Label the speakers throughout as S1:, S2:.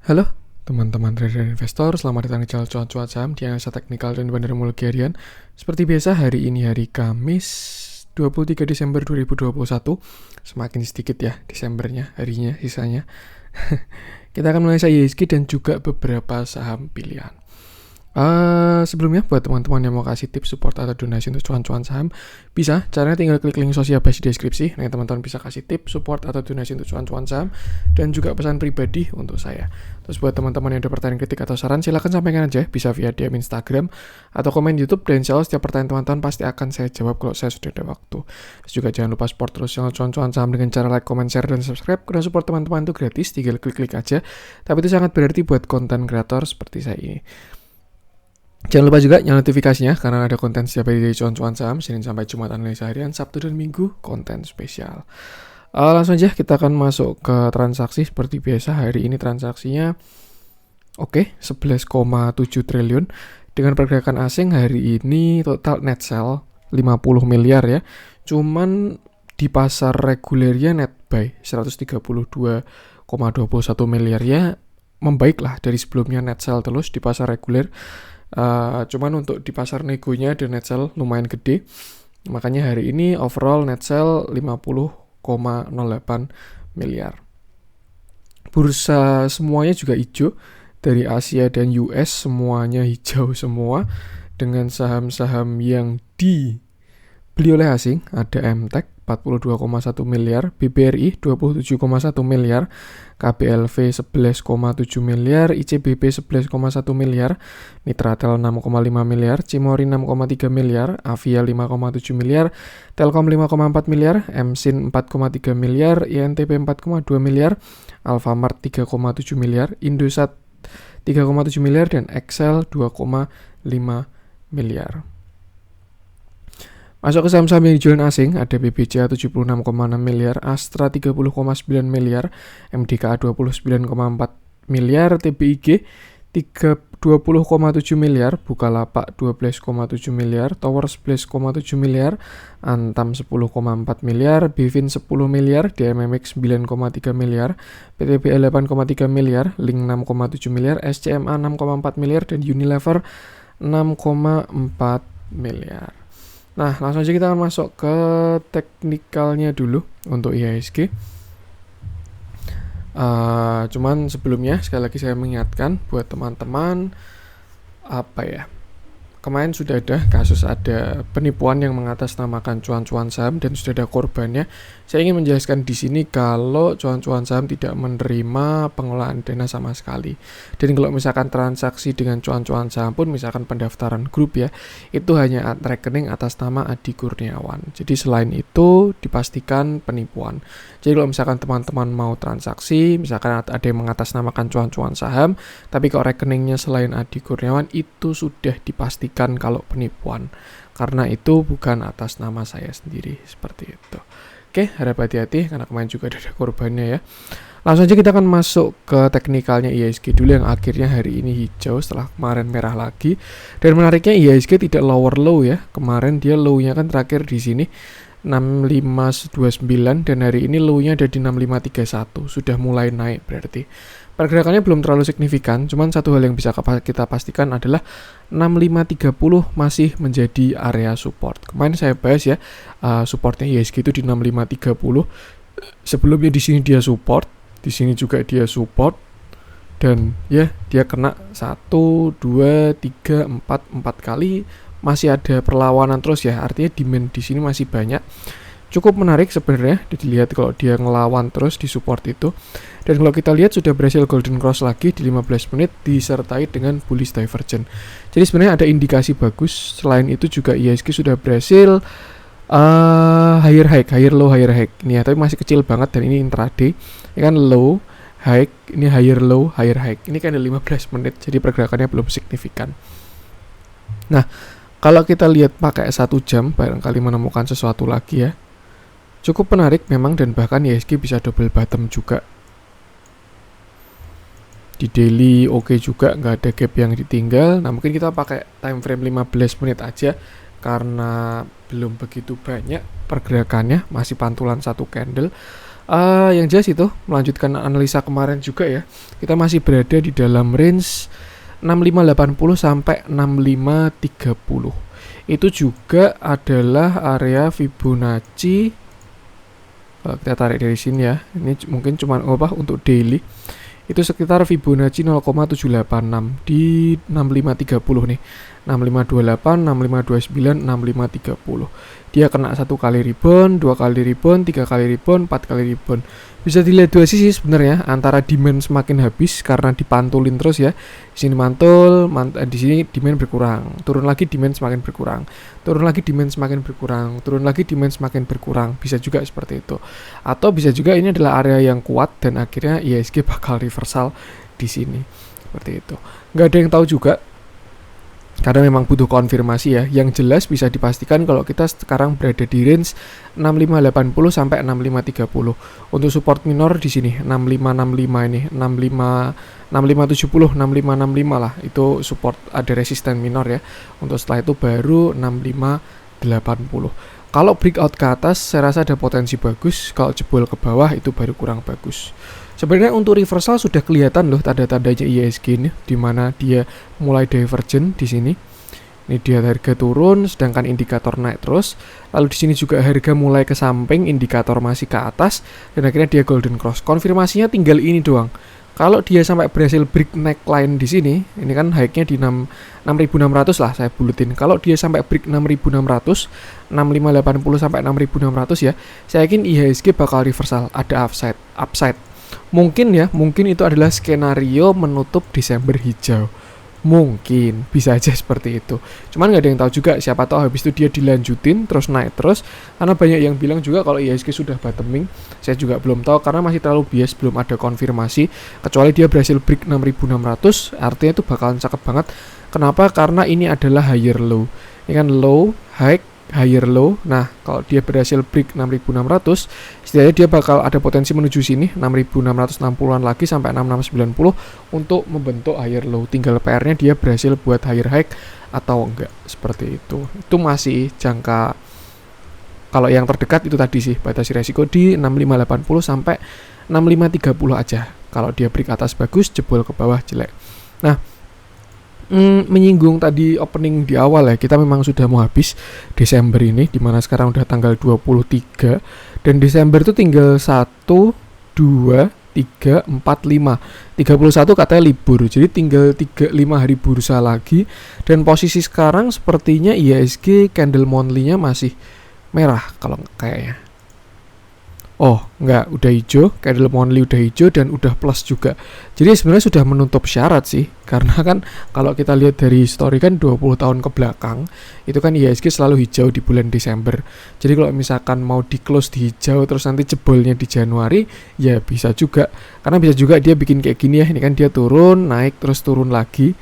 S1: Halo teman-teman trader dan investor, selamat datang di channel cuan-cuan saham di analisa teknikal dan bandarmologi harian. Seperti biasa, hari ini hari Kamis 23 Desember 2021. Semakin sedikit ya Desembernya, harinya, sisanya. Kita akan menganalisa IHSG dan juga beberapa saham pilihan. Sebelumnya buat teman-teman yang mau kasih tips support atau donasi untuk cuan-cuan saham, bisa, caranya tinggal klik link sosial base di deskripsi. Nah, teman-teman bisa kasih tips support atau donasi untuk cuan-cuan saham dan juga pesan pribadi untuk saya. Terus buat teman-teman yang ada pertanyaan, kritik atau saran, silahkan sampaikan aja, bisa via DM Instagram atau komen YouTube, dan insya Allah setiap pertanyaan teman-teman pasti akan saya jawab kalau saya sudah ada waktu. Terus juga jangan lupa support terus channel cuan-cuan saham dengan cara like, comment, share, dan subscribe. Karena support teman-teman itu gratis, tinggal klik-klik aja. Tapi itu sangat berarti buat konten kreator seperti saya ini. Jangan lupa juga nyalain notifikasinya karena ada konten setiap hari dari cuan-cuan saham, Senin sampai Jumat analisa harian, Sabtu dan Minggu konten spesial. Langsung aja kita akan masuk ke transaksi seperti biasa. Hari ini transaksinya 11,7 triliun. Dengan pergerakan asing hari ini total net sell 50 miliar ya. Cuman di pasar regulernya net buy 132,21 miliar ya, membaiklah dari sebelumnya net sell terus di pasar reguler. Cuman untuk di pasar negonya ada net sell lumayan gede, makanya hari ini overall net sell 50,08 miliar. Bursa semuanya juga hijau, dari Asia dan US semuanya hijau semua, dengan saham-saham yang dibeli oleh asing. Ada MTEK 42,1 miliar, BBRI 27,1 miliar, KBLV 11,7 miliar, ICBP 11,1 miliar, Mitratel 6,5 miliar, Cimori 6,3 miliar, Avia 5,7 miliar, Telkom 5,4 miliar, Emsin 4,3 miliar, INTP 4,2 miliar, Alfamart 3,7 miliar, Indosat 3,7 miliar, dan Excel 2,5 miliar. Masuk ke saham-saham yang dijual asing, ada BBCA 76,6 miliar, Astra 30,9 miliar, MDKA 29,4 miliar, TBIG 20,7 miliar, Bukalapak 12,7 miliar, Tower 11,7 miliar, Antam 10,4 miliar, Bivin 10 miliar, DMMX 9,3 miliar, PTBL 8,3 miliar, Link 6,7 miliar, SCMA 6,4 miliar, dan Unilever 6,4 miliar. Nah, langsung aja kita akan masuk ke teknikalnya dulu untuk IHSG. Cuman sebelumnya sekali lagi saya mengingatkan buat teman-teman, kemarin sudah ada kasus ada penipuan yang mengatasnamakan cuan-cuan saham dan sudah ada korbannya. Saya ingin menjelaskan di sini kalau cuan-cuan saham tidak menerima pengelolaan dana sama sekali. Dan kalau misalkan transaksi dengan cuan-cuan saham pun, misalkan pendaftaran grup ya, itu hanya rekening atas nama Adi Kurniawan. Jadi selain itu dipastikan penipuan. Jadi kalau misalkan teman-teman mau transaksi, misalkan ada yang mengatasnamakan cuan-cuan saham, tapi kalau rekeningnya selain Adi Kurniawan, itu sudah dipastikan kalau penipuan. Karena itu bukan atas nama saya sendiri, seperti itu. Oke, harap hati-hati karena kemarin juga ada korbannya ya. Langsung aja kita akan masuk ke teknikalnya IHSG dulu, yang akhirnya hari ini hijau setelah kemarin merah lagi. Dan menariknya IHSG tidak lower low ya. Kemarin dia low-nya kan terakhir di sini 6529 dan hari ini low-nya ada di 6531. Sudah mulai naik berarti. Pergerakannya belum terlalu signifikan, cuman satu hal yang bisa kita pastikan adalah 6530 masih menjadi area support. Kemarin saya bahas ya, supportnya IHSG itu di 6530. Sebelumnya di sini dia support, di sini juga dia support, dan ya dia kena 1, 2, 3, 4 kali, masih ada perlawanan terus ya. Artinya demand di sini masih banyak. Cukup menarik sebenarnya dilihat kalau dia ngelawan terus di support itu. Dan kalau kita lihat sudah berhasil golden cross lagi di 15 menit disertai dengan bullish divergence. Jadi sebenarnya ada indikasi bagus. Selain itu juga IHSG sudah berhasil higher low higher high. Ini ya, tapi masih kecil banget dan ini intraday. Ini kan low high, ini higher low higher high. Ini kan ada 15 menit, jadi pergerakannya belum signifikan. Nah, kalau kita lihat pakai 1 jam barangkali menemukan sesuatu lagi ya. Cukup menarik memang, dan bahkan IHSG bisa double bottom juga. Di daily oke juga, nggak ada gap yang ditinggal. Nah, mungkin kita pakai time frame 15 menit aja karena belum begitu banyak pergerakannya, masih pantulan satu candle. Yang jelas itu melanjutkan analisa kemarin juga ya. Kita masih berada di dalam range 6580 sampai 6530. Itu juga adalah area Fibonacci. Kita tarik dari sini ya. Ini mungkin cuma untuk daily. Itu sekitar Fibonacci 0,786 di 6530 nih. 6528, 6529, 6530. Dia kena 1 kali rebound, 2 kali rebound, 3 kali rebound, 4 kali rebound. Bisa dilihat dua sisi sebenarnya, antara demand semakin habis karena dipantulin terus ya. Di sini mantul, di sini demand berkurang, turun lagi demand semakin berkurang, turun lagi demand semakin berkurang, turun lagi demand semakin berkurang. Bisa juga seperti itu. Atau bisa juga ini adalah area yang kuat dan akhirnya IHSG bakal reversal di sini. Seperti itu. Nggak ada yang tahu juga, karena memang butuh konfirmasi ya. Yang jelas bisa dipastikan kalau kita sekarang berada di range 6580 sampai 6530. Untuk support minor di sini 6565 ini, 6570, 6565 lah. Itu support, ada resisten minor ya. Untuk setelah itu baru 6580. Kalau breakout ke atas saya rasa ada potensi bagus, kalau jebol ke bawah itu baru kurang bagus. Sebenarnya untuk reversal sudah kelihatan loh tanda-tandanya IHSG ini, di mana dia mulai divergent di sini. Ini dia harga turun, sedangkan indikator naik terus. Lalu di sini juga harga mulai ke samping, indikator masih ke atas, dan akhirnya dia golden cross. Konfirmasinya tinggal ini doang. Kalau dia sampai berhasil break neckline di sini, ini kan high-nya di 6.600 lah saya bulutin. Kalau dia sampai break 6.600, 6580 sampai 6.600 ya, saya yakin IHSG bakal reversal, ada upside. Mungkin itu adalah skenario menutup Desember hijau. Mungkin, bisa aja seperti itu. Cuman nggak ada yang tahu juga, siapa tahu habis itu dia dilanjutin, terus naik terus. Karena banyak yang bilang juga kalau IHSG sudah bottoming. Saya juga belum tahu, karena masih terlalu bias, belum ada konfirmasi. Kecuali dia berhasil break 6.600, artinya itu bakalan cakep banget. Kenapa? Karena ini adalah higher low. Ini kan low, higher low. Nah, kalau dia berhasil break 6.600, setidaknya dia bakal ada potensi menuju sini 6.660-an lagi sampai 6.690 untuk membentuk higher low. Tinggal PR-nya dia berhasil buat higher high atau enggak, seperti itu. Itu masih jangka, kalau yang terdekat itu tadi sih batasi resiko di 6580 sampai 6530 aja. Kalau dia break atas bagus, jebol ke bawah jelek. Nah, menyinggung tadi opening di awal ya, kita memang sudah mau habis Desember ini, dimana sekarang udah tanggal 23 dan Desember itu tinggal 1, 2, 3, 4, 5 31 katanya libur, jadi tinggal 3-5 hari bursa lagi. Dan posisi sekarang sepertinya IHSG candle monthly-nya masih merah kalau kayaknya. Oh, enggak, udah hijau, candle monthly udah hijau dan udah plus juga. Jadi sebenarnya sudah menutup syarat sih. Karena kan kalau kita lihat dari histori kan 20 tahun ke belakang, itu kan IHSG selalu hijau di bulan Desember. Jadi kalau misalkan mau di close di hijau terus nanti jebolnya di Januari, ya bisa juga. Karena bisa juga dia bikin kayak gini ya. Ini kan dia turun, naik terus turun lagi.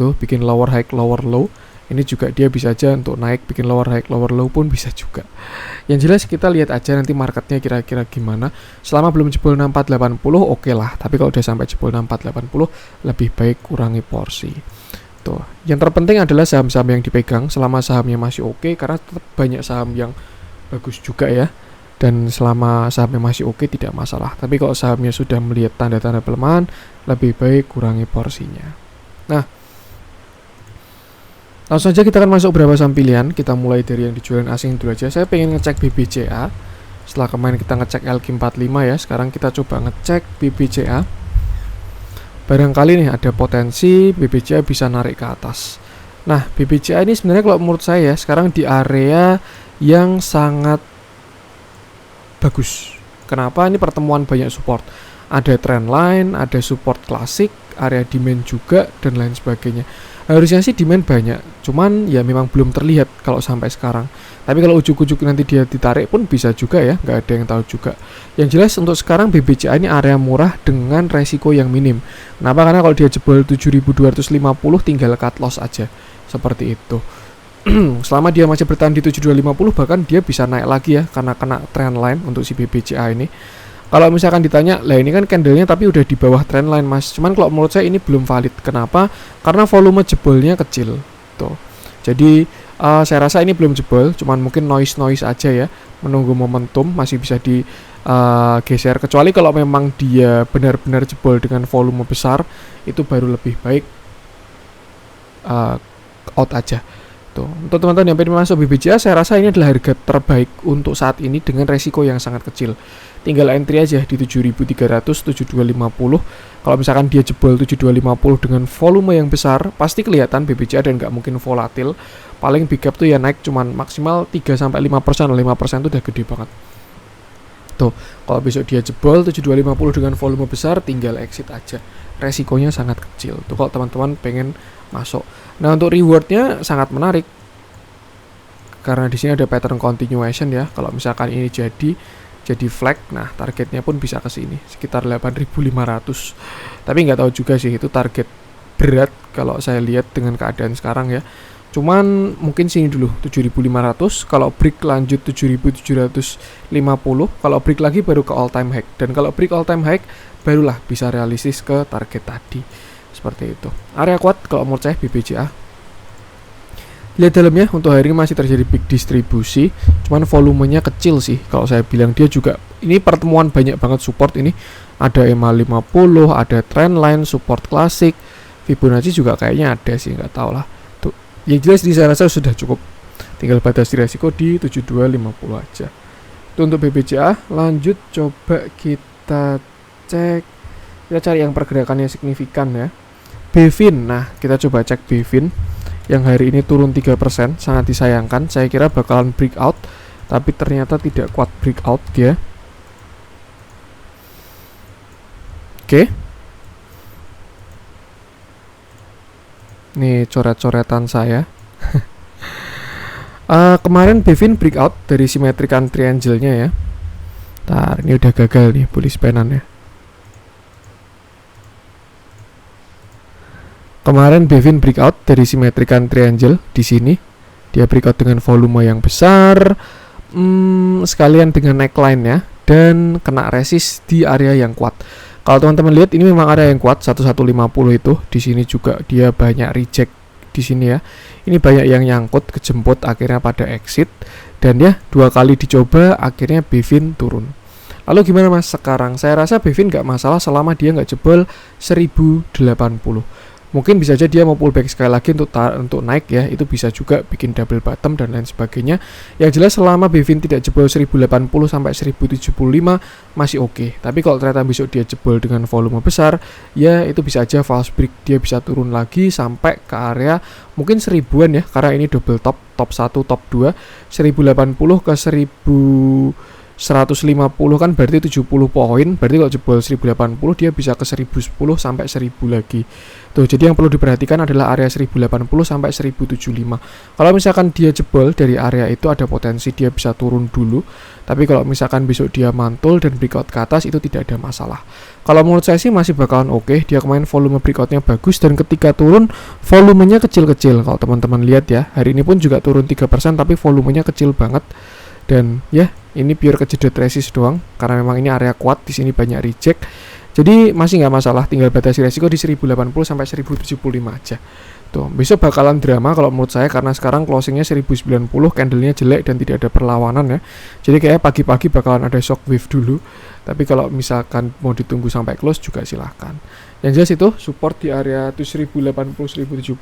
S1: Tuh, bikin lower high, lower low. Ini juga dia bisa aja untuk naik, bikin lower high, lower low pun bisa juga. Yang jelas kita lihat aja nanti marketnya kira-kira gimana. Selama belum jebol 6480 oke lah. Tapi kalau udah sampai jebol 6480 lebih baik kurangi porsi. Tuh. Yang terpenting adalah saham-saham yang dipegang. Selama sahamnya masih oke, karena tetap banyak saham yang bagus juga ya. Dan selama sahamnya masih oke tidak masalah. Tapi kalau sahamnya sudah melihat tanda-tanda pelemahan, lebih baik kurangi porsinya. Nah, langsung saja kita akan masuk berapa saham pilihan. Kita mulai dari yang dijualin asing dulu aja. Saya pengen ngecek BBCA. Setelah kemarin kita ngecek LQ45 ya, sekarang kita coba ngecek BBCA. Barangkali nih ada potensi BBCA bisa narik ke atas. Nah, BBCA ini sebenarnya kalau menurut saya sekarang di area yang sangat bagus. Kenapa? Ini pertemuan banyak support. Ada trendline, ada support klasik, area demand juga, dan lain sebagainya. Harusnya sih demand banyak, cuman ya memang belum terlihat kalau sampai sekarang. Tapi kalau ujuk-ujuk nanti dia ditarik pun bisa juga ya, nggak ada yang tahu juga. Yang jelas untuk sekarang BBCA ini area murah dengan resiko yang minim. Kenapa? Karena kalau dia jebol 7.250 tinggal cut loss aja, seperti itu. Selama dia masih bertahan di 7.250 bahkan dia bisa naik lagi ya, karena kena trendline untuk si BBCA ini. Kalau misalkan ditanya, lah ini kan candlenya tapi udah di bawah trendline mas. Cuman kalau menurut saya ini belum valid. Kenapa? Karena volume jebolnya kecil. Tuh. Jadi saya rasa ini belum jebol. Cuman mungkin noise aja ya. Menunggu momentum, masih bisa geser, kecuali kalau memang dia benar-benar jebol dengan volume besar, itu baru lebih baik out aja. Tuh, untuk teman-teman yang pengen masuk BBCA, saya rasa ini adalah harga terbaik untuk saat ini dengan resiko yang sangat kecil. Tinggal entry aja di 7.300, 7.250. Kalau misalkan dia jebol 7.250 dengan volume yang besar, pasti kelihatan BBCA dan nggak mungkin volatil. Paling big gap tuh ya naik cuman maksimal 3-5%. 5% itu udah gede banget. Tuh, kalau besok dia jebol 7.250 dengan volume besar, tinggal exit aja. Resikonya sangat kecil. Tuh kalau teman-teman pengen masuk. Nah, untuk rewardnya sangat menarik. Karena di sini ada pattern continuation ya. Kalau misalkan ini jadi flag, nah targetnya pun bisa ke sini sekitar 8.500. Tapi nggak tahu juga sih, itu target berat kalau saya lihat dengan keadaan sekarang ya. Cuman mungkin sini dulu 7.500, kalau break lanjut 7.750, kalau break lagi baru ke all time high, dan kalau break all time high barulah bisa realistis ke target tadi. Seperti itu. Area kuat kalau menurut saya BBCA. Lihat dalamnya, untuk hari ini masih terjadi big distribusi, cuman volumenya kecil sih. Kalau saya bilang dia juga, ini pertemuan banyak banget support ini. Ada EMA 50, ada trendline, support klasik, Fibonacci juga kayaknya ada sih, nggak tahu lah. Tuh, yang jelas di saya rasa sudah cukup. Tinggal batasi resiko di 7250 aja. Itu untuk BBCA. Lanjut coba kita cek. Kita cari yang pergerakannya signifikan ya. BVIN. Nah, kita coba cek BVIN yang hari ini turun 3%, sangat disayangkan. Saya kira bakalan breakout, tapi ternyata tidak kuat breakout dia. Oke. Nih coret-coretan saya. Kemarin BVIN breakout dari simetrikan triangle-nya ya. Ntar, ini udah gagal nih bullish span-nya. Kemarin BVIN breakout dari simetrikan triangle di sini. Dia breakout dengan volume yang besar, sekalian dengan neckline ya, dan kena resist di area yang kuat. Kalau teman-teman lihat, ini memang area yang kuat 1150 itu. Di sini juga dia banyak reject di sini ya. Ini banyak yang nyangkut, kejemput, akhirnya pada exit. Dan ya, 2 kali dicoba, akhirnya BVIN turun. Lalu gimana mas sekarang? Saya rasa BVIN nggak masalah selama dia nggak jebol 1080. Mungkin bisa aja dia mau pullback sekali lagi untuk naik ya, itu bisa juga bikin double bottom dan lain sebagainya. Yang jelas selama BVIN tidak jebol 1080 sampai 1075 masih oke. Tapi kalau ternyata besok dia jebol dengan volume besar, ya itu bisa aja false break, dia bisa turun lagi sampai ke area mungkin 1000-an ya, karena ini double top 1, top 2, 1080 ke 150 kan berarti 70 poin. Berarti kalau jebol 1080 dia bisa ke 1010 sampai 1000 lagi. Tuh, jadi yang perlu diperhatikan adalah area 1080 sampai 1075. Kalau misalkan dia jebol dari area itu, ada potensi dia bisa turun dulu. Tapi kalau misalkan besok dia mantul dan breakout ke atas, itu tidak ada masalah. Kalau menurut saya sih masih bakalan oke. Dia kemarin volume breakoutnya bagus, dan ketika turun volumenya kecil-kecil. Kalau teman-teman lihat ya, hari ini pun juga turun 3%, tapi volumenya kecil banget. Dan ya, ini pure kejedot resist doang, karena memang ini area kuat, di sini banyak reject. Jadi masih nggak masalah, tinggal batasi resiko di 1080 sampai 1075 aja. Tuh, besok bakalan drama kalau menurut saya, karena sekarang closingnya 1090, candlenya jelek dan tidak ada perlawanan ya. Jadi kayak pagi-pagi bakalan ada shock wave dulu. Tapi kalau misalkan mau ditunggu sampai close juga silahkan. Yang jelas itu support di area 1080 1070.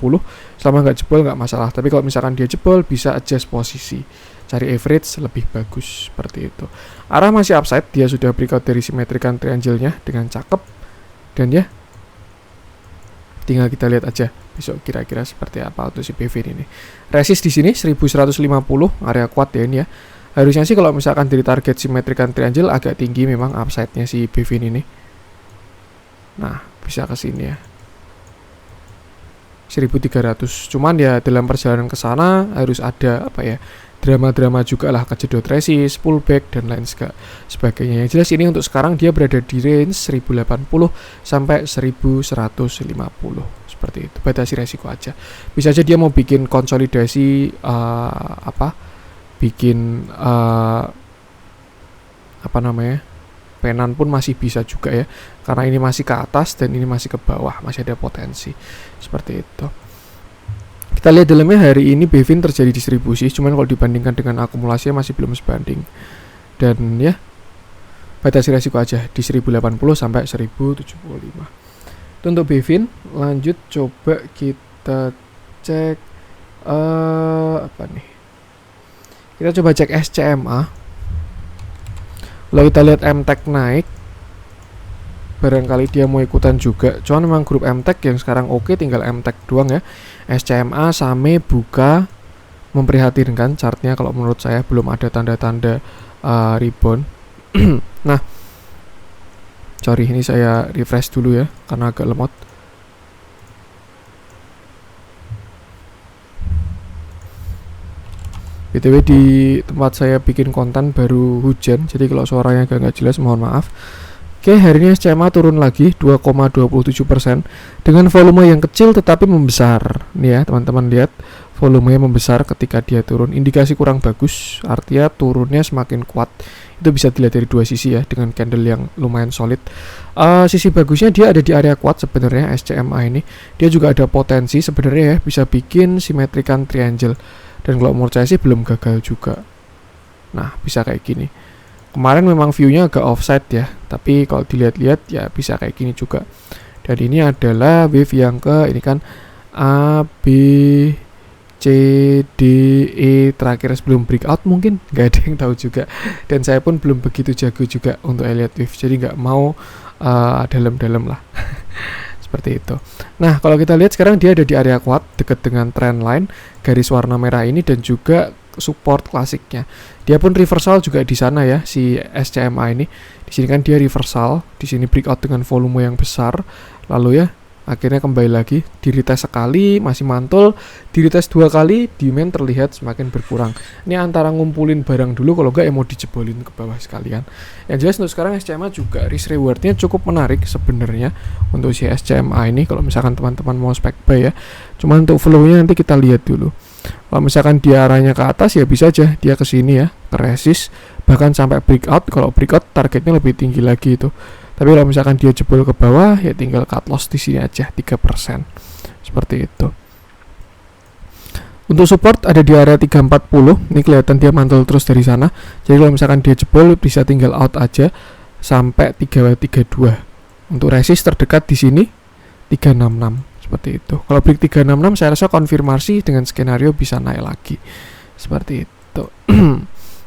S1: Selama nggak jebol nggak masalah. Tapi kalau misalkan dia jebol, bisa adjust posisi, cari average lebih bagus, seperti itu. Arah masih upside, dia sudah breakout dari simetrikan triangle-nya dengan cakep. Dan ya, tinggal kita lihat aja besok kira-kira seperti apa untuk si BVIN ini. Resist di sini 1150, area kuat ya ini ya. Harusnya sih kalau misalkan dari target simetrikan triangle agak tinggi memang upside-nya si BVIN ini. Nah, bisa ke sini ya. 1300. Cuman ya dalam perjalanan ke sana harus ada apa ya? Drama-drama juga lah, kejedot resist, pullback dan lain sebagainya. Yang jelas ini untuk sekarang dia berada di range 1080 sampai 1150. Seperti itu. Batasi resiko aja. Bisa aja dia mau bikin konsolidasi penan pun masih bisa juga ya, karena ini masih ke atas dan ini masih ke bawah, masih ada potensi seperti itu. Kita lihat dalamnya, hari ini BVIN terjadi distribusi, cuman kalau dibandingkan dengan akumulasinya masih belum sebanding. Dan ya, batasi resiko aja di 1080 sampai 1075. Itu untuk Bevin. Lanjut coba kita cek apa nih? Kita coba cek SCMA. Kalau kita lihat MTech naik, barangkali dia mau ikutan juga. Cuman memang grup MTech yang sekarang oke, tinggal MTech doang ya. SCMA Same buka memprihatinkan chartnya, kalau menurut saya belum ada tanda-tanda rebound. Nah, sorry, ini saya refresh dulu ya karena agak lemot. BTW di tempat saya bikin konten baru hujan, jadi kalau suaranya agak nggak jelas mohon maaf. Oke, hari ini SCMA turun lagi 2,27% dengan volume yang kecil tetapi membesar. Nih ya teman-teman, lihat volumenya membesar ketika dia turun, indikasi kurang bagus, artinya turunnya semakin kuat. Itu bisa dilihat dari dua sisi ya, dengan candle yang lumayan solid. Sisi bagusnya dia ada di area kuat sebenarnya SCMA ini. Dia juga ada potensi sebenarnya ya, bisa bikin symmetrical triangle. Dan kalau menurut saya sih belum gagal juga. Nah, bisa kayak gini. Kemarin memang view-nya agak offside ya, tapi kalau dilihat-lihat ya bisa kayak gini juga. Dan ini adalah wave yang ini kan A, B, C, D, E terakhir sebelum breakout, mungkin nggak ada yang tahu juga. Dan saya pun belum begitu jago juga untuk Elliott Wave, jadi nggak mau dalam-dalam lah. Seperti itu. Nah, kalau kita lihat sekarang dia ada di area kuat dekat dengan trend line garis warna merah ini dan juga support klasiknya. Dia pun reversal juga di sana ya, si SCMA ini. Di sini kan dia reversal, di sini breakout dengan volume yang besar. Lalu ya, akhirnya kembali lagi, di retest sekali masih mantul, di retest 2 kali, demand terlihat semakin berkurang. Ini antara ngumpulin barang dulu, kalau enggak ya mau dijebolin ke bawah sekalian. Yang jelas untuk sekarang SCMA juga risk rewardnya cukup menarik sebenarnya untuk si SCMA ini, kalau misalkan teman-teman mau spec buy ya. Cuma untuk flow-nya nanti kita lihat dulu. Kalau misalkan dia arahnya ke atas ya bisa aja dia ke sini ya, ke resist, bahkan sampai breakout. Kalau breakout targetnya lebih tinggi lagi itu. Tapi kalau misalkan dia jebol ke bawah ya tinggal cut loss di sini aja 3%. Seperti itu. Untuk support ada di area 340. Ini kelihatan dia mantul terus dari sana. Jadi kalau misalkan dia jebol bisa tinggal out aja sampai 332. Untuk resist terdekat di sini 366. Seperti itu. Kalau break 366 saya rasa konfirmasi dengan skenario bisa naik lagi. Seperti itu.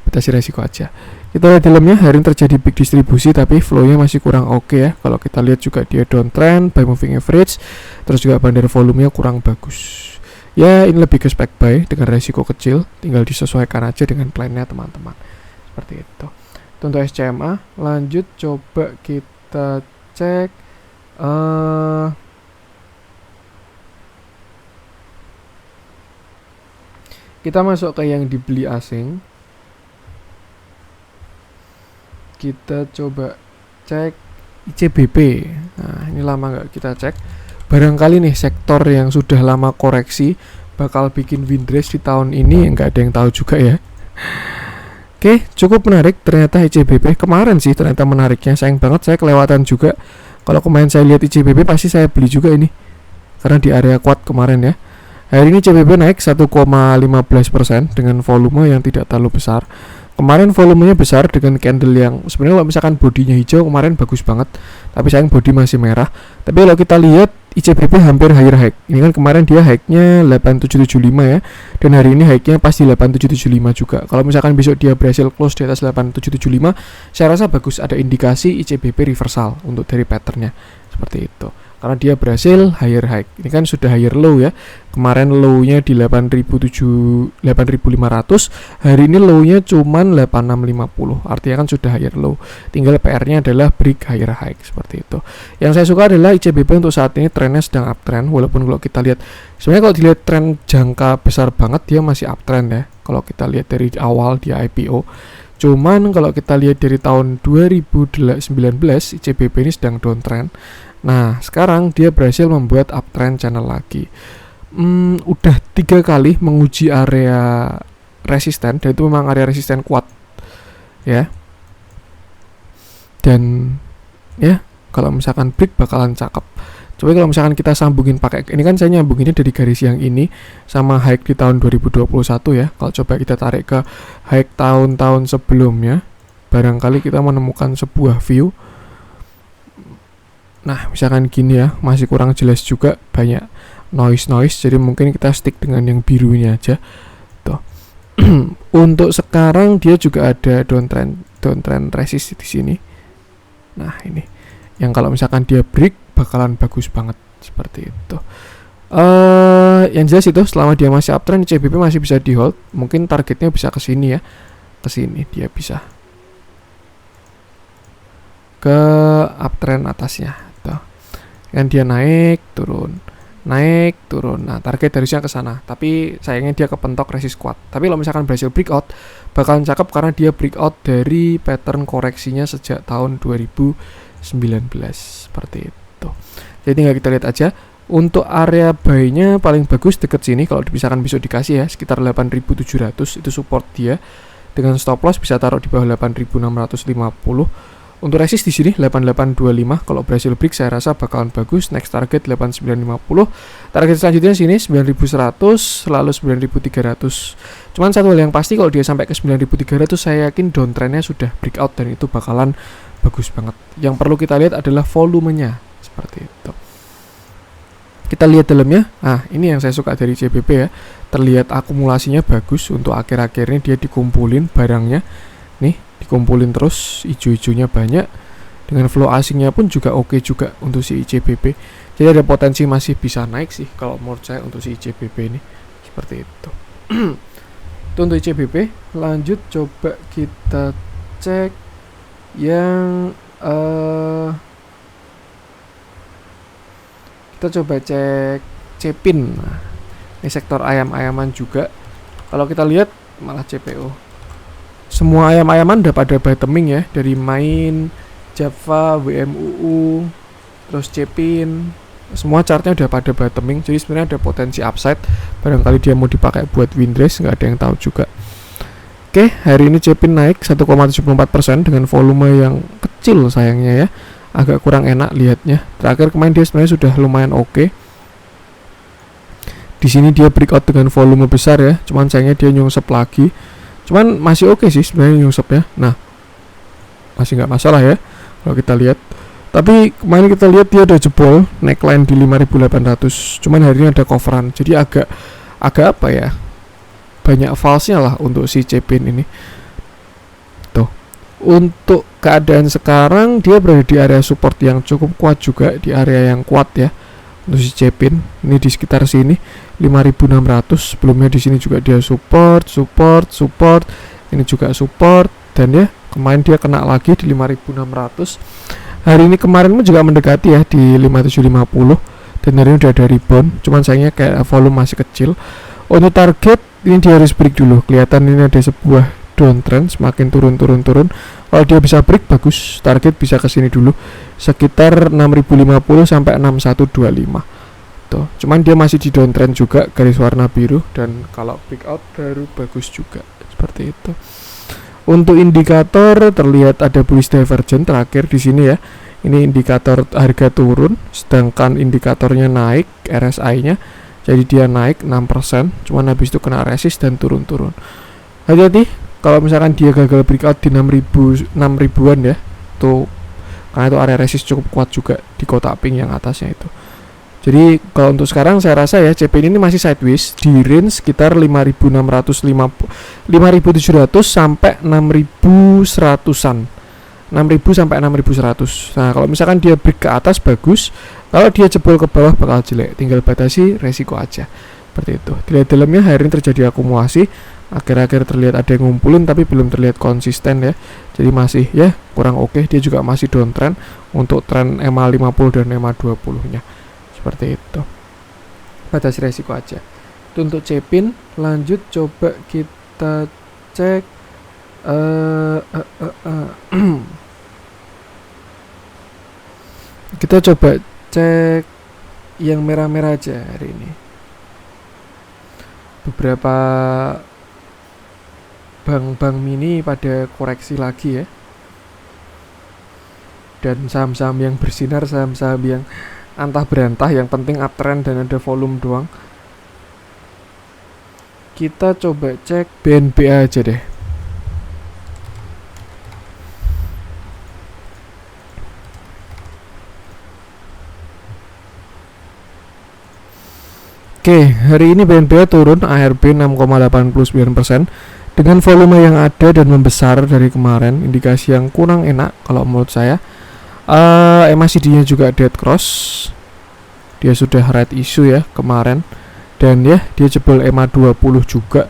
S1: Batasi resiko aja. Kita lihat dalamnya, hari ini terjadi big distribusi tapi flow-nya masih kurang oke ya. Kalau kita lihat juga dia downtrend, buy moving average, terus juga bandar volumenya kurang bagus. Ya, ini lebih ke spec buy dengan resiko kecil, tinggal disesuaikan aja dengan plan-nya teman-teman. Seperti itu. Untuk SCMA, lanjut coba kita cek kita masuk ke yang dibeli asing. Kita coba cek ICBP. Nah, ini lama nggak kita cek. Barangkali nih sektor yang sudah lama koreksi bakal bikin windrush di tahun ini, nggak ada yang tahu juga ya. Oke, cukup menarik ternyata ICBP. Kemarin sih ternyata menariknya, sayang banget saya kelewatan juga. Kalau kemarin saya lihat ICBP pasti saya beli juga ini, karena di area kuat kemarin ya. Hari ini ICBP naik 1,15% dengan volume yang tidak terlalu besar. Kemarin volumenya besar dengan candle yang sebenarnya kalau misalkan bodinya hijau kemarin bagus banget, tapi sayang body masih merah. Tapi kalau kita lihat ICBP hampir higher high. Ini kan kemarin dia high-nya 8775 ya, dan hari ini high-nya pasti 8775 juga. Kalau misalkan besok dia berhasil close di atas 8775, saya rasa bagus, ada indikasi ICBP reversal untuk dari patternnya seperti itu. Karena dia berhasil higher high. Ini kan sudah higher low ya. Kemarin low-nya di 8.500, hari ini low-nya cuman 8650. Artinya kan sudah higher low. Tinggal PR-nya adalah break higher high seperti itu. Yang saya suka adalah ICBP untuk saat ini trennya sedang uptrend, walaupun kalau kita lihat sebenarnya kalau dilihat tren jangka besar banget dia masih uptrend ya. Kalau kita lihat dari awal dia IPO. Cuman kalau kita lihat dari tahun 2019 ICBP ini sedang downtrend. Nah, sekarang dia berhasil membuat uptrend channel lagi. Udah 3 kali menguji area resisten, dan itu memang area resisten kuat ya. Dan ya, kalau misalkan break bakalan cakep. Coba kalau misalkan kita sambungin pakai, ini kan saya nyambunginnya dari garis yang ini sama high di tahun 2021 ya. Kalau coba kita tarik ke high tahun-tahun sebelumnya, barangkali kita menemukan sebuah view. Nah, misalkan gini ya, masih kurang jelas juga, banyak noise, jadi mungkin kita stick dengan yang biru ini aja. Tuh. Untuk sekarang dia juga ada downtrend resist di sini. Nah, ini yang kalau misalkan dia break bakalan bagus banget seperti itu. Yang jelas itu selama dia masih uptrend, CBP masih bisa di hold. Mungkin targetnya bisa ke sini ya. Ke sini dia bisa ke uptrend atasnya. Tuh. Kan dia naik, turun. Nah, target harusnya ke sana. Tapi sayangnya dia kepentok resist kuat. Tapi kalau misalkan berhasil breakout, bakalan cakep karena dia breakout dari pattern koreksinya sejak tahun 2019 seperti itu. Jadi tinggal kita lihat aja. Untuk area buy-nya paling bagus deket sini, kalau misalkan besok dikasih ya, sekitar 8.700 itu support dia. Dengan stop loss bisa taruh di bawah 8.650. Untuk resist di sini 8825. Kalau berhasil break saya rasa bakalan bagus. Next target 8950. Target selanjutnya sini 9100, lalu 9300. Cuman satu hal yang pasti, kalau dia sampai ke 9300 saya yakin downtrendnya sudah breakout dan itu bakalan bagus banget. Yang perlu kita lihat adalah volumenya seperti itu. Kita lihat dalamnya. Nah, ini yang saya suka dari CBP ya. Terlihat akumulasinya bagus. Untuk akhir-akhirnya dia dikumpulin barangnya. Nih, dikumpulin terus, hijau-hijaunya banyak. Dengan flow asingnya pun juga oke juga untuk si CBP. Jadi ada potensi masih bisa naik sih kalau menurut saya untuk si CBP ini. Seperti itu. Itu untuk CBP. Lanjut coba kita cek yang kita coba cek Cepin. Nah, ini sektor ayam-ayaman juga. Kalau kita lihat malah CPO. Semua ayam-ayaman udah pada bottoming ya, dari Main, Java, WMUU, terus Cepin. Semua chartnya udah pada bottoming. Jadi sebenarnya ada potensi upside. Barangkali dia mau dipakai buat windress, nggak ada yang tahu juga. Oke, hari ini Cepin naik 1,74% dengan volume yang kecil sayangnya ya. Agak kurang enak lihatnya. Terakhir kemarin dia sebenarnya sudah lumayan oke. Di sini dia breakout dengan volume besar ya. Cuman sayangnya dia nyungsep lagi. Cuman masih oke sih sebenarnya nyungsep ya. Nah, masih nggak masalah ya kalau kita lihat. Tapi kemarin kita lihat dia ada jebol neckline di 5.800. Cuman hari ini ada coveran. Jadi agak apa ya? Banyak false-nya lah untuk si Cepin ini. Untuk keadaan sekarang dia berada di area support yang cukup kuat juga, di area yang kuat ya untuk si Cepin. Ini di sekitar sini 5.600. Sebelumnya di sini juga dia support. Ini juga support dan ya kemarin dia kena lagi di 5.600. Hari ini kemarin pun juga mendekati ya di 5.750 dan hari ini udah ada rebound. Cuman sayangnya kayak volume masih kecil. Untuk target ini dia harus break dulu. Kelihatan ini ada sebuah downtrend, semakin turun. Kalau dia bisa break bagus, target bisa ke sini dulu sekitar 6.050 sampai 6.125. Tuh, cuman dia masih di downtrend juga, garis warna biru, dan kalau breakout baru bagus juga seperti itu. Untuk indikator terlihat ada bullish divergence terakhir di sini ya. Ini indikator harga turun, sedangkan indikatornya naik, RSI-nya. Jadi dia naik 6%, cuman habis itu kena resist dan turun. Hati-hati kalau misalkan dia gagal breakout di 6.000-an ya, tuh karena itu area resist cukup kuat juga di kotak pink yang atasnya itu. Jadi kalau untuk sekarang saya rasa ya CPin ini masih sideways di range sekitar 5.700 sampai 6.100-an. 6.000 sampai 6.100. Nah, kalau misalkan dia break ke atas bagus, kalau dia jebol ke bawah bakal jelek. Tinggal batasi resiko aja. Seperti itu. Dilihat dalamnya hari ini terjadi akumulasi. Akhir-akhir terlihat ada yang ngumpulin tapi belum terlihat konsisten ya. Jadi masih ya kurang oke. Dia juga masih downtrend untuk tren EMA 50 dan EMA 20 nya. Seperti itu. Batasi resiko aja. Itu untuk Cepin. Lanjut coba kita cek kita coba cek yang merah-merah aja hari ini. Beberapa bank-bank mini pada koreksi lagi ya. Dan saham-saham yang bersinar, saham-saham yang antah berantah, yang penting uptrend dan ada volume doang. Kita coba cek BNBA aja deh. Oke, hari ini BNPA turun ARB 6,89% dengan volume yang ada dan membesar dari kemarin, indikasi yang kurang enak kalau menurut saya. MACD-nya juga dead cross, dia sudah red issue ya kemarin, dan ya dia jebol EMA 20 juga.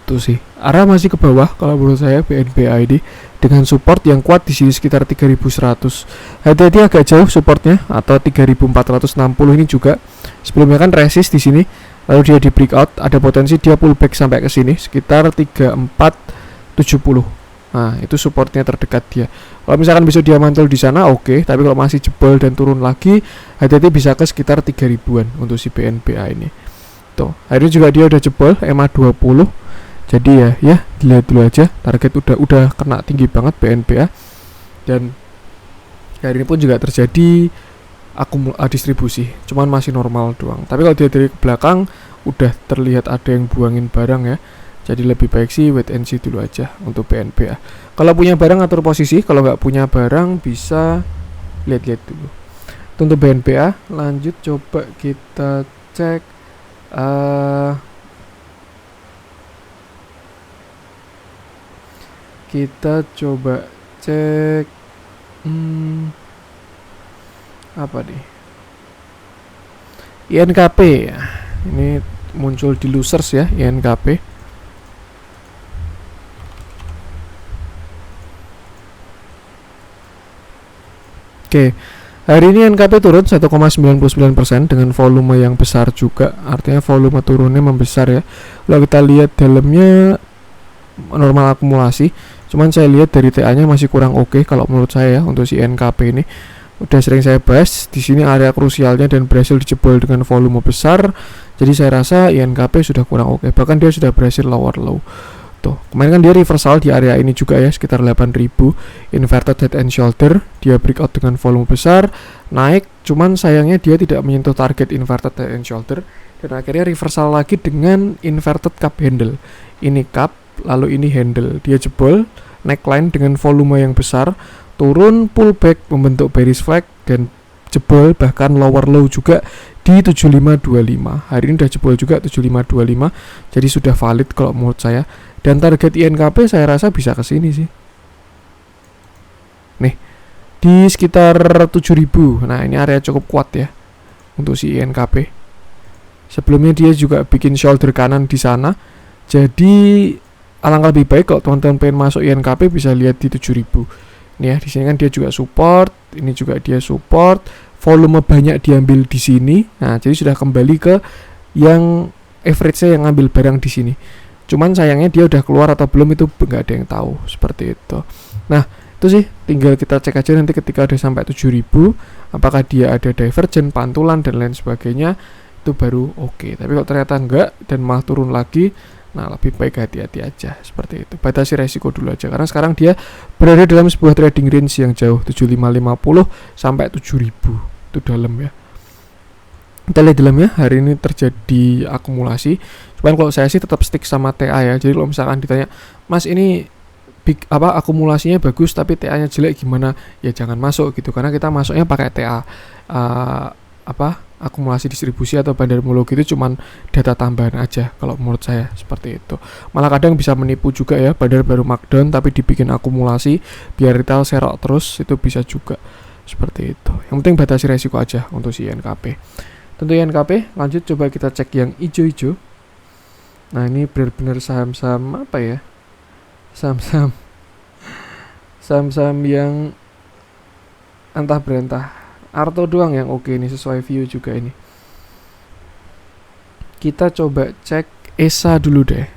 S1: Tuh sih, arah masih ke bawah kalau menurut saya BNPA ini dengan support yang kuat di sini sekitar 3100. Hati-hati agak jauh supportnya atau 3460 ini juga. Sebelumnya kan resist di sini, lalu dia di breakout, ada potensi dia pullback sampai ke sini sekitar 3470. Nah, itu supportnya terdekat dia. Kalau misalkan besok dia mantul di sana oke, tapi kalau masih jebol dan turun lagi, hati-hati bisa ke sekitar 3000-an untuk si BNPA ini. Tuh, akhirnya juga dia udah jebol EMA 20. Jadi ya dilihat dulu aja, target udah kena tinggi banget BNPA. Dan hari ini pun juga terjadi distribusi, cuman masih normal doang. Tapi kalau dia dari belakang udah terlihat ada yang buangin barang ya. Jadi lebih baik sih wait and see dulu aja untuk BNPA. Kalau punya barang atur posisi, kalau nggak punya barang bisa lihat-lihat dulu. Untuk BNPA, lanjut coba kita cek apa nih, INKP ya. Ini muncul di losers ya INKP. Oke, hari ini NKP turun 1,99% dengan volume yang besar juga, artinya volume turunnya membesar ya. Kalau kita lihat dalamnya normal akumulasi, cuman saya lihat dari TA-nya masih kurang oke kalau menurut saya ya untuk si NKP ini. Udah sering saya bahas di sini area krusialnya dan berhasil dijebol dengan volume besar. Jadi saya rasa INKP sudah kurang oke, bahkan dia sudah berhasil lower low. Tuh, kemarin kan dia reversal di area ini juga ya, sekitar 8000 inverted head and shoulder, dia breakout dengan volume besar, naik, cuman sayangnya dia tidak menyentuh target inverted head and shoulder, dan akhirnya reversal lagi dengan inverted cup handle. Ini cup, lalu ini handle, dia jebol neckline dengan volume yang besar, turun pullback membentuk bearish flag dan jebol bahkan lower low juga di 7525. Hari ini udah jebol juga 7525, jadi sudah valid kalau menurut saya. Dan target INKP saya rasa bisa ke sini sih. Nih, di sekitar 7000. Nah, ini area cukup kuat ya untuk si INKP. Sebelumnya dia juga bikin shoulder kanan di sana. Jadi alangkah lebih baik kalau teman-teman pengen masuk INKP bisa lihat di 7000. Nih ya, di sini kan dia juga support, ini juga dia support. Volume banyak diambil di sini. Nah, jadi sudah kembali ke yang average-nya yang ngambil barang di sini. Cuman sayangnya dia udah keluar atau belum itu nggak ada yang tahu, seperti itu. Nah, itu sih tinggal kita cek aja nanti ketika udah sampai 7000 apakah dia ada divergen, pantulan dan lain sebagainya, itu baru oke. Tapi kalau ternyata enggak dan malah turun lagi, nah lebih baik hati-hati aja, seperti itu. Batasi resiko dulu aja karena sekarang dia berada dalam sebuah trading range yang jauh, 7550 sampai 7000. Itu dalam ya. Kita lihat dalamnya, hari ini terjadi akumulasi. Cuman kalau saya sih tetap stick sama TA ya. Jadi kalau misalkan ditanya, Mas ini akumulasinya bagus tapi TA-nya jelek gimana? Ya jangan masuk gitu, karena kita masuknya pakai TA akumulasi distribusi atau bandarmologi itu cuman data tambahan aja kalau menurut saya, seperti itu. Malah kadang bisa menipu juga ya, bandar baru markdown tapi dibikin akumulasi biar retail serok terus, itu bisa juga seperti itu. Yang penting batasi resiko aja untuk si INKP. Tentu INKP, lanjut coba kita cek yang hijau-hijau. Nah, ini benar-benar saham-saham apa ya? Saham-saham yang entah berentah. Arto doang yang oke ini, sesuai view juga ini. Kita coba cek ESA dulu deh.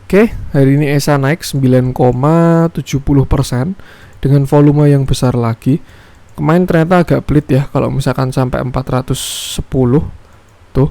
S1: Oke, hari ini ESA naik 9,70% dengan volume yang besar lagi. Kemarin ternyata agak pelit ya kalau misalkan sampai 410 tuh.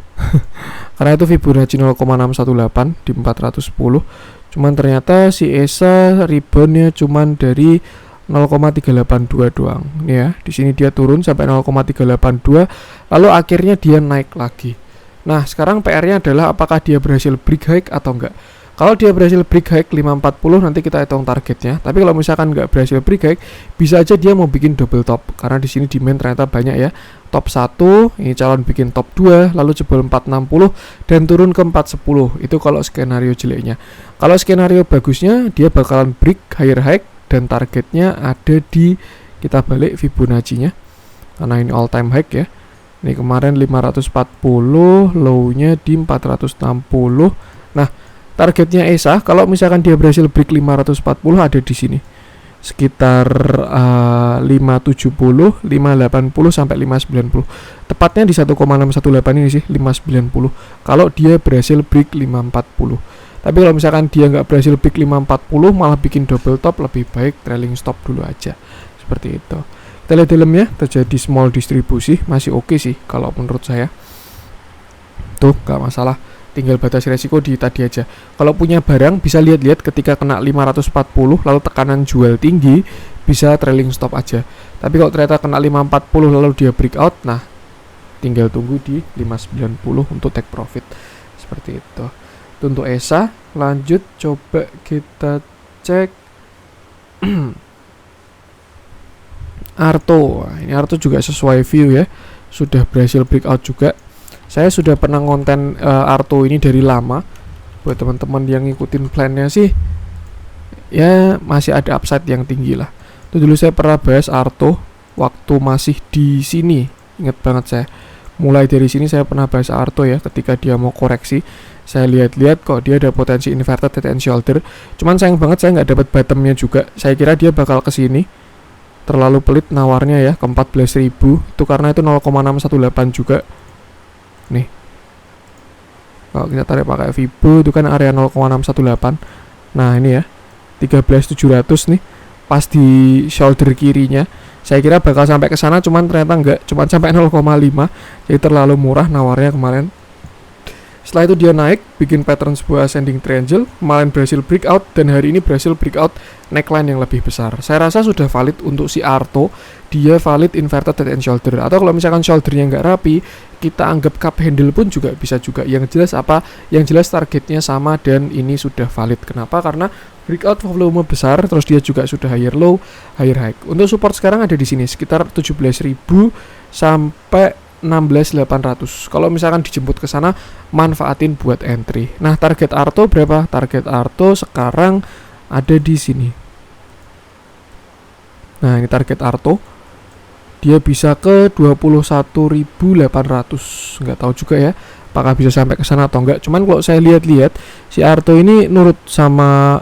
S1: Karena itu Fibonacci 0,618 di 410. Cuman ternyata si ESA reboundnya cuman dari 0,382 doang. Nih ya, di sini dia turun sampai 0,382, lalu akhirnya dia naik lagi. Nah, sekarang PR-nya adalah apakah dia berhasil break high atau enggak. Kalau dia berhasil break high 540 nanti kita hitung targetnya. Tapi kalau misalkan nggak berhasil break high, bisa aja dia mau bikin double top karena di sini demand ternyata banyak ya. Top 1, ini calon bikin top 2, lalu jebol 460 dan turun ke 410. Itu kalau skenario jeleknya. Kalau skenario bagusnya dia bakalan break higher high dan targetnya ada di, kita balik Fibonacci-nya. Karena ini all time high ya. Ini kemarin 540, low-nya di 460. Nah, targetnya ESA kalau misalkan dia berhasil break 540 ada di sini. Sekitar 570, 580 sampai 590. Tepatnya di 1,618 ini sih, 590. Kalau dia berhasil break 540. Tapi kalau misalkan dia nggak berhasil break 540 malah bikin double top, lebih baik trailing stop dulu aja. Seperti itu. Kita lihat dalamnya terjadi small distribusi, masih oke sih kalau menurut saya. Tuh, nggak masalah. Tinggal batas resiko di tadi aja. Kalau punya barang bisa lihat-lihat ketika kena 540 lalu tekanan jual tinggi, bisa trailing stop aja. Tapi kalau ternyata kena 540 lalu dia breakout, nah tinggal tunggu di 590 untuk take profit. Seperti itu. Itu untuk ESA. Lanjut coba kita cek Arto. Ini Arto juga sesuai view ya. Sudah berhasil breakout juga. Saya sudah pernah konten Arto ini dari lama. Buat teman-teman yang ngikutin plannya sih, ya masih ada upside yang tinggi lah. Itu dulu saya pernah bahas Arto waktu masih di sini. Ingat banget saya. Mulai dari sini saya pernah bahas Arto ya, ketika dia mau koreksi. Saya lihat-lihat kok dia ada potensi inverted head and shoulder. Cuman sayang banget saya nggak dapat bottomnya juga. Saya kira dia bakal ke sini. Terlalu pelit nawarnya ya, ke 14.000. Itu karena itu 0,618 juga. Nih, kalau kita tarik pakai Fibo itu kan area 0,618. Nah ini ya 13.700 nih, pas di shoulder kirinya. Saya kira bakal sampai ke sana, cuman ternyata enggak, cuman sampai 0,5. Jadi terlalu murah nawarnya kemarin. Setelah itu dia naik, bikin pattern sebuah ascending triangle, kemarin berhasil breakout, dan hari ini berhasil breakout neckline yang lebih besar. Saya rasa sudah valid untuk si Arto, dia valid inverted head and shoulder. Atau kalau misalkan shouldernya nggak rapi, kita anggap cup handle pun juga bisa juga. Yang jelas apa? Yang jelas targetnya sama dan ini sudah valid. Kenapa? Karena breakout volume besar, terus dia juga sudah higher low, higher high. Untuk support sekarang ada di sini, sekitar 17.000 sampai 16.800. Kalau misalkan dijemput ke sana, manfaatin buat entry. Nah, target Arto berapa? Target Arto sekarang ada di sini. Nah, ini target Arto. Dia bisa ke 21.800. Nggak tahu juga ya, apakah bisa sampai ke sana atau enggak. Cuman kalau saya lihat-lihat, si Arto ini nurut sama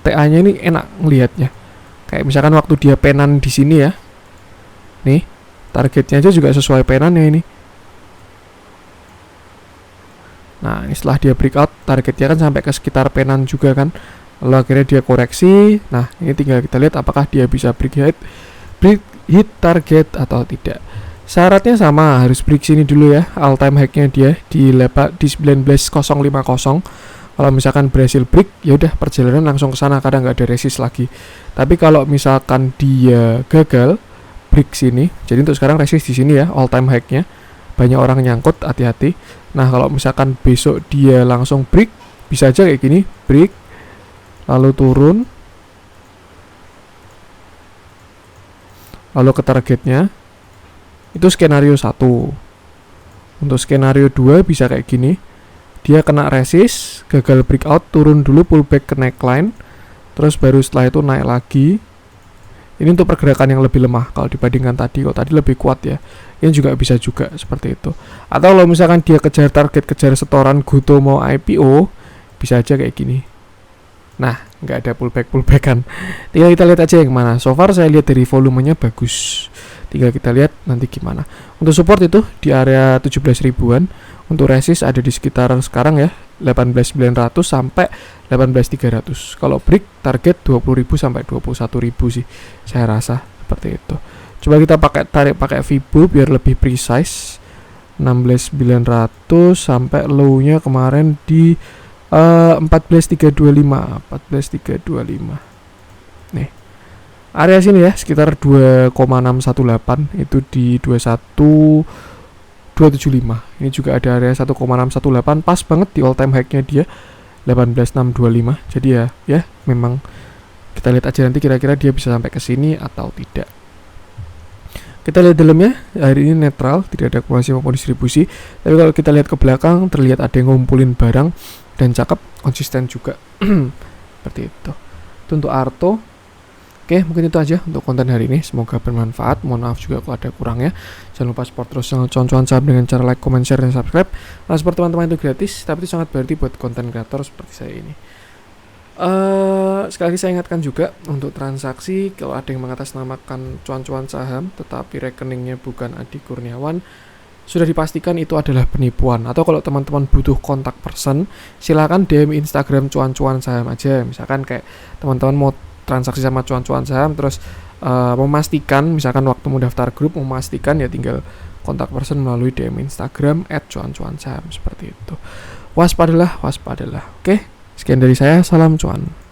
S1: TA-nya ini enak ngelihatnya. Kayak misalkan waktu dia penan di sini ya. Nih. Targetnya aja juga sesuai penannya ini. Nah, ini setelah dia breakout, targetnya kan sampai ke sekitar penan juga kan. Lalu akhirnya dia koreksi. Nah, ini tinggal kita lihat apakah dia bisa break hit target atau tidak. Syaratnya sama, harus break sini dulu ya. All time high-nya dia di 19.050. Kalau misalkan berhasil break, ya udah perjalanan langsung ke sana karena nggak ada resist lagi. Tapi kalau misalkan dia gagal break sini, jadi untuk sekarang resist di sini ya, all time high-nya. Banyak orang nyangkut, hati-hati. Nah, kalau misalkan besok dia langsung break, bisa aja kayak gini, break, lalu turun, lalu ke targetnya. Itu skenario 1. Untuk skenario 2 bisa kayak gini. Dia kena resist, gagal breakout, turun dulu, pullback ke neckline, terus baru setelah itu naik lagi. Ini untuk pergerakan yang lebih lemah kalau dibandingkan tadi. Kalau tadi lebih kuat ya. Ini juga bisa juga seperti itu. Atau kalau misalkan dia kejar target, kejar setoran Goto mau IPO, bisa aja kayak gini. Nah, nggak ada pullback-pullbackan. Tinggal kita lihat aja yang mana. So far saya lihat dari volumenya bagus. Tinggal kita lihat nanti gimana. Untuk support itu di area 17 ribuan. Untuk resist ada di sekitar sekarang ya 18.900 sampai 18.300. Kalau break target 20.000 sampai 21.000 sih. Saya rasa seperti itu. Coba kita tarik pakai Fibo biar lebih precise. 16.900 sampai low-nya kemarin di 14.325. Nih. Area sini ya sekitar 2,618 itu di 275. Ini juga ada area 1,618 pas banget di all time high-nya dia. 18625. Jadi ya memang kita lihat aja nanti kira-kira dia bisa sampai ke sini atau tidak. Kita lihat dalamnya, hari ini netral, tidak ada akumulasi maupun distribusi. Tapi kalau kita lihat ke belakang, terlihat ada yang ngumpulin barang dan cakep, konsisten juga. Seperti itu. Itu untuk Arto. Oke, mungkin itu aja untuk konten hari ini. Semoga bermanfaat. Mohon maaf juga kalau ada kurangnya. Jangan lupa support terus channel Cuan-Cuan Saham dengan cara like, comment, share, dan subscribe. Nah, support teman-teman itu gratis, tapi itu sangat berarti buat konten kreator seperti saya ini. Sekali lagi saya ingatkan juga untuk transaksi, kalau ada yang mengatasnamakan Cuan-Cuan Saham tetapi rekeningnya bukan Adi Kurniawan, sudah dipastikan itu adalah penipuan. Atau kalau teman-teman butuh kontak person, silakan DM Instagram Cuan-Cuan Saham aja. Misalkan kayak teman-teman mau transaksi sama Cuan-Cuan Saham, terus memastikan, misalkan waktu mau daftar grup, memastikan ya tinggal kontak person melalui DM Instagram @cuan-cuan saham, seperti itu. Waspadalah. Oke, sekian dari saya, salam cuan.